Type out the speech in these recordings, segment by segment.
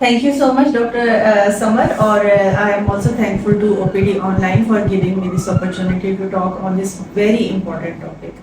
Thank you so much, Dr. Samar, or I am also thankful to OPD Online for giving me this opportunity to talk on this very important topic.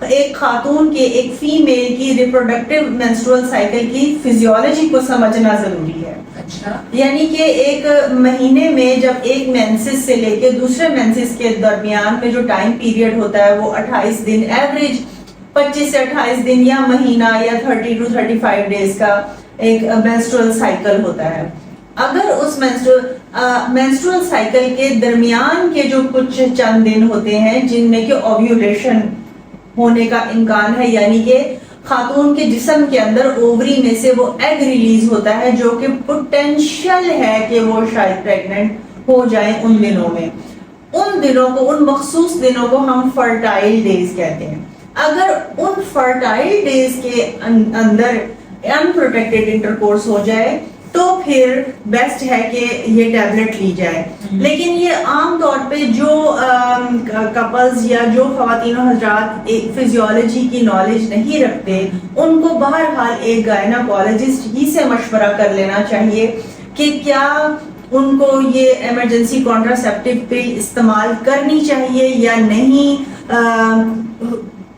ایک خاتون کے ایک female کی reproductive menstrual cycle کی physiology کو سمجھنا ضروری ہے. اچھا. یعنی کہ ایک مہینے میں جب ایک مینسس سے لے کے دوسرے مینسس کے درمیان میں جو ٹائم پیریڈ ہوتا ہے وہ 28 دن ایوریج 25 سے 28 دن یا مہینہ یا 30 to 35 ڈیز کا ایک مینسٹرول سائیکل ہوتا ہے. اگر اس مینسٹرول سائیکل کے درمیان کے جو کچھ چند دن ہوتے ہیں جن میں کہ اوویولیشن ہونے کا امکان ہے، یعنی کہ خاتون کے جسم کے اندر اووری میں سے وہ ایگ ریلیز ہوتا ہے جو کہ پوٹینشیل ہے کہ وہ شاید پریگننٹ ہو جائیں، ان دنوں میں، ان دنوں کو، ان مخصوص دنوں کو ہم فرٹائل ڈیز کہتے ہیں. اگر ان فرٹائل ڈیز کے اندر انپروٹیکٹڈ انٹرکورس ہو جائے تو پھر بیسٹ ہے کہ یہ ٹیبلٹ لی جائے. لیکن یہ عام طور پہ جو کپلز یا جو خواتین و حضرات فزیولوجی کی نالج نہیں رکھتے ان کو بہرحال ایک گائناکولوجسٹ ہی سے مشورہ کر لینا چاہیے کہ کیا ان کو یہ ایمرجنسی کانٹراسیپٹیو پل استعمال کرنی چاہیے یا نہیں.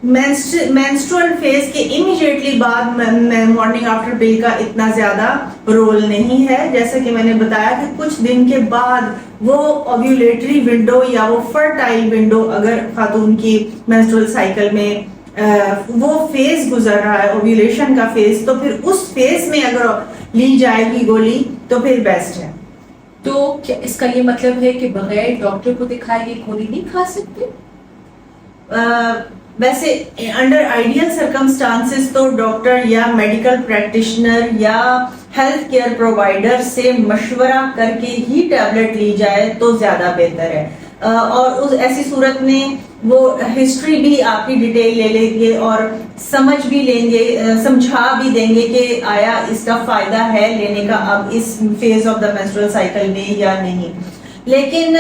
مینسٹرول فیز کے امیڈیٹلی بعد مارننگ آفٹر پل کا اتنا زیادہ رول نہیں ہے. جیسا کہ میں نے بتایا کہ کچھ دن کے بعد وہ اوویولیٹری ونڈو یا وہ فرٹائل ونڈو اگر خاتون کی مینسٹرول سائیکل میں وہ فیز گزر رہا ہے اوویولیشن کا فیز، تو پھر اس فیز میں اگر لی جائے گی گولی تو پھر بیسٹ ہے. تو کیا اس کا یہ مطلب ہے کہ بغیر ڈاکٹر کو دکھائے یہ گولی نہیں کھا سکتے؟ ویسے انڈر آئیڈیل سرکمسٹانسز تو ڈاکٹر یا میڈیکل پریکٹیشنر یا ہیلتھ کیئر پرووائڈر سے مشورہ کر کے ہی ٹیبلٹ لی جائے تو زیادہ بہتر ہے. اور اس ایسی صورت میں وہ ہسٹری بھی آپ کی ڈیٹیل لے لیں گے اور سمجھ بھی لیں گے، سمجھا بھی دیں گے کہ آیا اس کا فائدہ ہے لینے کا اب اس phase of the menstrual cycle میں یا نہیں. لیکن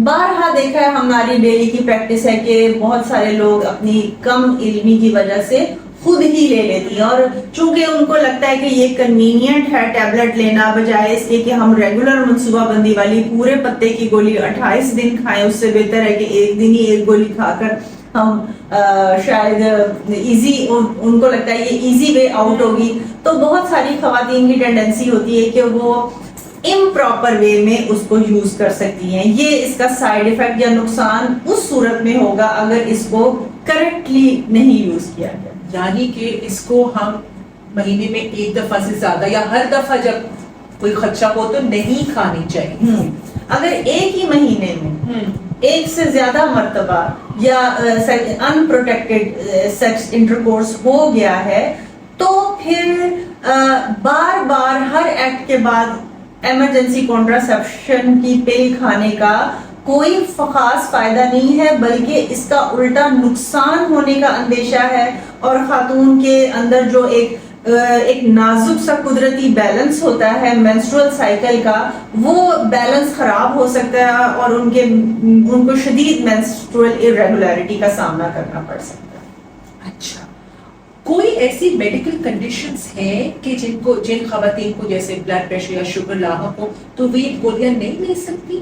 بارہا دیکھا ہے ہماری ڈیلی کی پریکٹس ہے کہ بہت سارے لوگ اپنی کم علمی کی وجہ سے خود ہی لے لیتی ہیں، اور چونکہ ان کو لگتا ہے کہ یہ کنوینئنٹ ہے ٹیبلٹ لینا بجائے اس کے کہ ہم ریگولر منصوبہ بندی والی پورے پتے کی گولی 28 دن کھائیں، اس سے بہتر ہے کہ ایک دن ہی ایک گولی کھا کر ہم شاید ایزی، ان کو لگتا ہے یہ ایزی وے آؤٹ ہوگی. تو بہت ساری خواتین کی ٹینڈنسی ہوتی ہے کہ وہ امپراپر وے میں اس کو یوز کر سکتی ہیں. یہ اس کا سائیڈ ایفیکٹ یا نقصان اس صورت میں ہوگا اگر اس کو کریکٹلی نہیں یوز کیا جائے. یعنی کہ اس کو ہم مہینے میں ایک دفعہ سے زیادہ یا ہر دفعہ جب کوئی خدشہ ہو تو نہیں کھانی چاہیے. اگر ایک ہی مہینے میں ایک سے زیادہ مرتبہ یا ان پروٹیکٹڈ سیکس انٹرکورس ہو گیا ہے تو پھر بار بار ہر ایکٹ کے بعد ایمرجنسی کانٹراسیپشن کی پل کھانے کا کوئی خاص فائدہ نہیں ہے، بلکہ اس کا الٹا نقصان ہونے کا اندیشہ ہے. اور خاتون کے اندر جو ایک نازک سا قدرتی بیلنس ہوتا ہے مینسٹرول سائیکل کا، وہ بیلنس خراب ہو سکتا ہے اور ان کو شدید مینسٹرول ارریگولیرٹی کا سامنا کرنا پڑ سکتا ہے. اچھا، کوئی ایسی میڈیکل کنڈیشنز ہیں کہ جن خواتین کو جیسے بلڈ پریشر یا شوگر لاحق ہو تو وہ یہ گولیاں نہیں لے سکتی،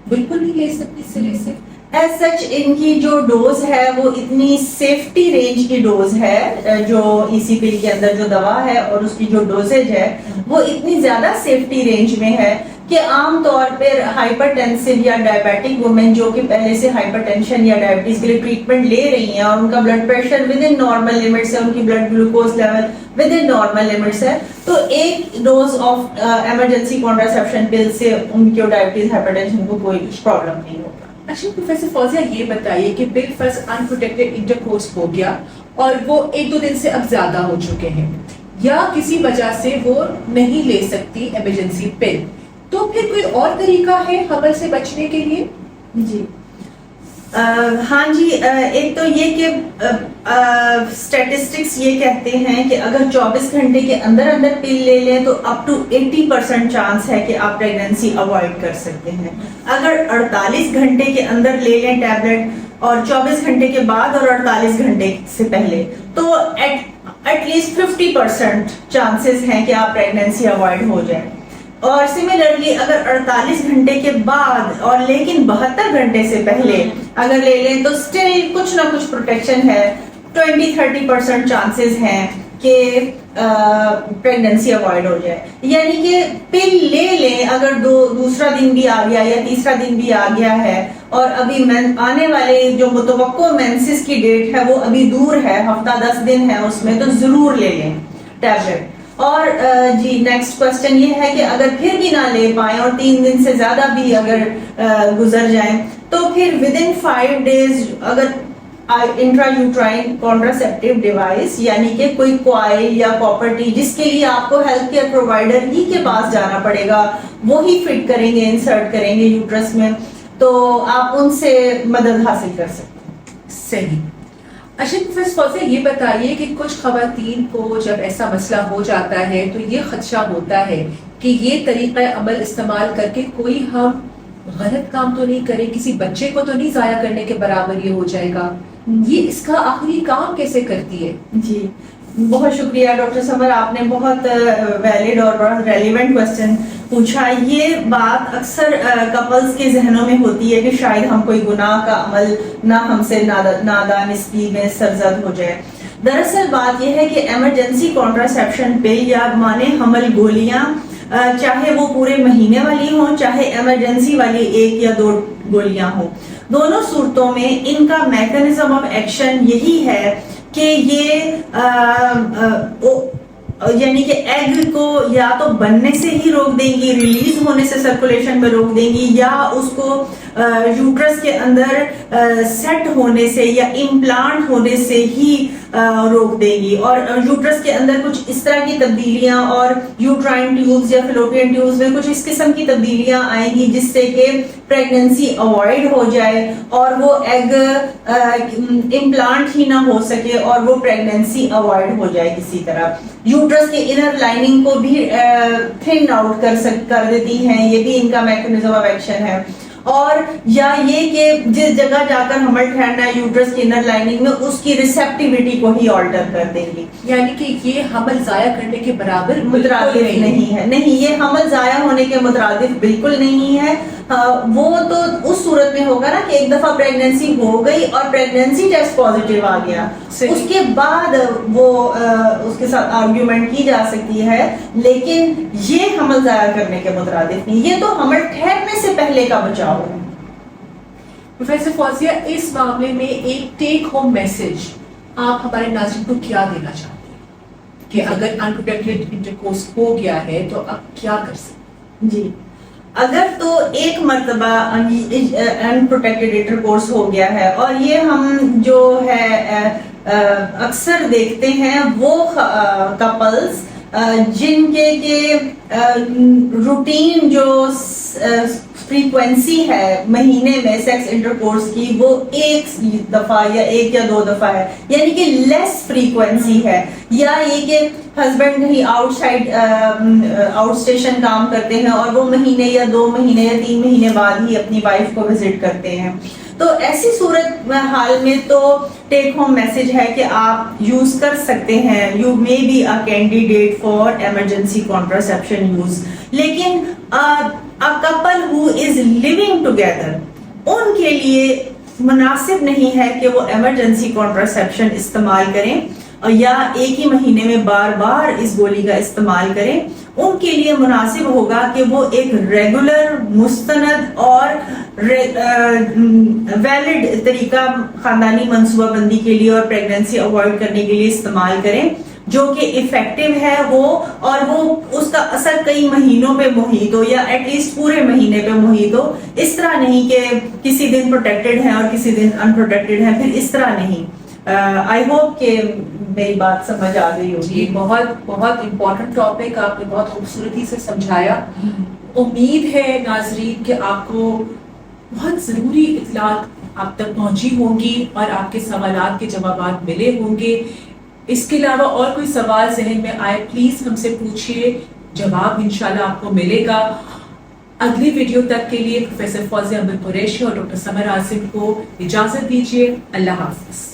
بالکل نہیں لے سکتی سرے سے؟ ایز سچ ان کی جو ڈوز ہے وہ اتنی سیفٹی رینج کی ڈوز ہے، جو ای سی پل کے اندر جو دوا ہے اور اس کی جو ڈوزیج ہے وہ اتنی زیادہ سیفٹی رینج میں ہے کہ عام طور پر ہائپر ٹینسو یا ڈائبیٹک وومن جو کہ پہلے سے ہائپر ٹینشن یا ڈائبٹیز کے لیے ٹریٹمنٹ لے رہی ہیں اور ان کا blood pressure within normal limits ہے، ان کی blood glucose level within normal limits ہے، تو ایک dose of emergency contraception pill سے ان کی ڈائبٹیز ہائپر ٹینشن کو کوئی پرابلم نہیں ہوگا. اچھا پروفیسر فوزیہ یہ بتائیے کہ بالفرض انپروٹیکٹڈ انٹرکورس ہو گیا اور وہ 1-2 دن سے اب زیادہ ہو چکے ہیں یا کسی وجہ سے وہ نہیں لے سکتی ایمرجنسی پل، تو پھر کوئی اور طریقہ ہے حمل سے بچنے کے لیے؟ جی ہاں جی، ایک تو یہ کہ اسٹیٹسٹکس یہ کہتے ہیں کہ اگر 24 گھنٹے کے اندر پل لے لیں تو اپ ٹو 80% چانس ہے کہ آپ پریگننسی اوائڈ کر سکتے ہیں. اگر 48 گھنٹے کے اندر لے لیں ٹیبلٹ اور 24 گھنٹے کے بعد اور 48 گھنٹے سے پہلے تو ایٹ لیسٹ 50% چانسز ہیں کہ آپ پریگننسی اوائڈ ہو جائیں. اور سملرلی اگر 48 گھنٹے کے بعد اور لیکن 72 گھنٹے سے پہلے اگر لے لیں تو سٹل کچھ نہ کچھ پروٹیکشن ہے. 20-30% چانسز ہیں کہ پریگننسی اوائڈ ہو جائے. یعنی کہ پل لے لیں اگر دوسرا دن بھی آ گیا یا تیسرا دن بھی آ گیا ہے اور ابھی آنے والے جو متوقع مینسز کی ڈیٹ ہے وہ ابھی دور ہے, ہفتہ 10 دن ہے اس میں, تو ضرور لے لیں ٹیبلٹ. اور جی نیکسٹ کوشچن یہ ہے کہ اگر پھر بھی نہ لے پائیں اور 3 دن سے زیادہ بھی اگر گزر جائیں تو پھر ودن 5 days اگر انٹرا یوٹرائن کانٹراسیپٹیو ڈیوائس یعنی کہ کوئی کوائل یا پراپرٹی جس کے لیے آپ کو ہیلتھ کیئر پرووائڈر ہی کے پاس جانا پڑے گا, وہی فٹ کریں گے, انسرٹ کریں گے یوٹرس میں, تو آپ ان سے مدد حاصل کر سکتے ہیں. صحیح. اچھا پروفیسر فوزیہ یہ بتائیے کہ کچھ خواتین کو جب ایسا مسئلہ ہو جاتا ہے تو یہ خدشہ ہوتا ہے کہ یہ طریقہ عمل استعمال کر کے کوئی ہم غلط کام تو نہیں کریں, کسی بچے کو تو نہیں ضائع کرنے کے برابر یہ ہو جائے گا, یہ اس کا آخری کام کیسے کرتی ہے؟ جی بہت شکریہ ڈاکٹر سمر, آپ نے بہت ویلڈ اور بہت ریلیونٹ کوشچن پوچھا. یہ بات اکثر کپلز کے ذہنوں میں ہوتی ہے کہ شاید ہم کوئی گناہ کا عمل نہ ہم سے نادانستی میں سرزد ہو جائے. دراصل بات یہ ہے کہ ایمرجنسی کانٹراسیپشن پل یا مانے حمل گولیاں, چاہے وہ پورے مہینے والی ہوں چاہے ایمرجنسی والی 1 یا 2 گولیاں ہوں, دونوں صورتوں میں ان کا میکانزم آف ایکشن یہی ہے کہ یہ یعنی کہ ایگ کو یا تو بننے سے ہی روک دیں گی, ریلیز ہونے سے سرکولیشن میں روک دیں گی, یا اس کو یوٹرس کے اندر سیٹ ہونے سے یا امپلانٹ ہونے سے ہی روک دیں گی. اور یوٹرس کے اندر کچھ اس طرح کی تبدیلیاں اور یوٹرائن ٹیوبز یا فلوپین ٹیوبز میں کچھ اس قسم کی تبدیلیاں آئیں گی جس سے کہ پریگننسی اوائڈ ہو جائے اور وہ ایگ امپلانٹ ہی نہ ہو سکے اور وہ پریگننسی اوائڈ ہو جائے کسی طرح. یوٹرس کے انر لائننگ کو بھی تھن آؤٹ کر دیتی ہیں, یہ بھی ان کا میکانزم آف ایکشن ہے. اور یا یہ کہ جس جگہ جا کر حمل ٹھہرنا ہے یوٹرس کی انر لائننگ میں اس کی ریسیپٹیوٹی کو ہی آلٹر کر دیں گی. یعنی کہ یہ حمل ضائع کرنے کے برابر مترادف نہیں ہے. نہیں, یہ حمل ضائع ہونے کے مترادف بالکل نہیں ہے. وہ تو اس صورت میں ہوگا نا کہ ایک دفعہ پریگننسی ہو گئی اور پریگننسی ٹیسٹ پازیٹیو آ گیا, اس کے بعد وہ اس کے ساتھ آرگیومنٹ کی جا سکتی ہے, لیکن یہ حمل ضائع کرنے کے مترادف نہیں, یہ تو حمل ٹھہرنے سے پہلے کا بچاؤ ہے. پروفیسر فوزیہ اس معاملے میں ایک ٹیک ہوم میسج آپ ہمارے ناظرین کو کیا دینا چاہتے ہیں کہ اگر انپروٹیکٹڈ انٹرکورس ہو گیا ہے تو اب کیا کر سکتے؟ جی اگر تو ایک مرتبہ انپروٹیکٹڈ انٹرکورس ہو گیا ہے اور یہ ہم جو ہے اکثر دیکھتے ہیں وہ کپلز جن کے روٹین جو فریکوینسی ہے مہینے میں سیکس انٹرکورس کی وہ 1 دفعہ یا 1 یا 2 دفعہ ہے, یعنی کہ لیس فریکوینسی ہے, یا یہ کہ ہسبینڈ ہی آؤٹ اسٹیشن کام کرتے ہیں اور وہ مہینے یا 2 مہینے یا 3 مہینے بعد ہی اپنی وائف کو وزٹ کرتے ہیں, تو ایسی صورت حال میں تو ٹیک ہوم میسج ہے کہ آپ یوز کر سکتے ہیں, you may be a candidate for emergency contraception use. لیکن a couple who is living together ان کے لیے مناسب نہیں ہے کہ وہ ایمرجنسی کانٹراسیپشن استعمال کریں یا ایک ہی مہینے میں بار بار اس گولی کا استعمال کریں. ان کے لیے مناسب ہوگا کہ وہ ایک ریگولر مستند اور ویلڈ طریقہ خاندانی منصوبہ بندی کے لیے اور پریگننسی اوائڈ کرنے کے لیے استعمال کریں جو کہ افیکٹو ہے وہ, اور وہ اس کا اثر کئی مہینوں پہ محیط ہو یا ایٹ لیسٹ پورے مہینے پہ محیط ہو. اس طرح نہیں کہ کسی دن پروٹیکٹڈ ہیں اور کسی دن انپروٹیکٹڈ ہیں, پھر اس طرح نہیں. آئی ہوپ کہ میری بات سمجھ آ گئی ہوگی. جی بہت بہت امپورٹنٹ ٹاپک آپ نے بہت خوبصورتی سے سمجھایا. امید ہے ناظرین کہ آپ کو بہت ضروری اطلاعات آپ تک پہنچی ہوں گی اور آپ کے سوالات کے جوابات ملے ہوں گے. اس کے علاوہ اور کوئی سوال ذہن میں آئے پلیز ہم سے پوچھیے, جواب انشاءاللہ آپ کو ملے گا. اگلی ویڈیو تک کے لیے پروفیسر فوزیہ احمد قریشی اور ڈاکٹر سمر عاصم کو اجازت دیجیے. اللہ حافظ.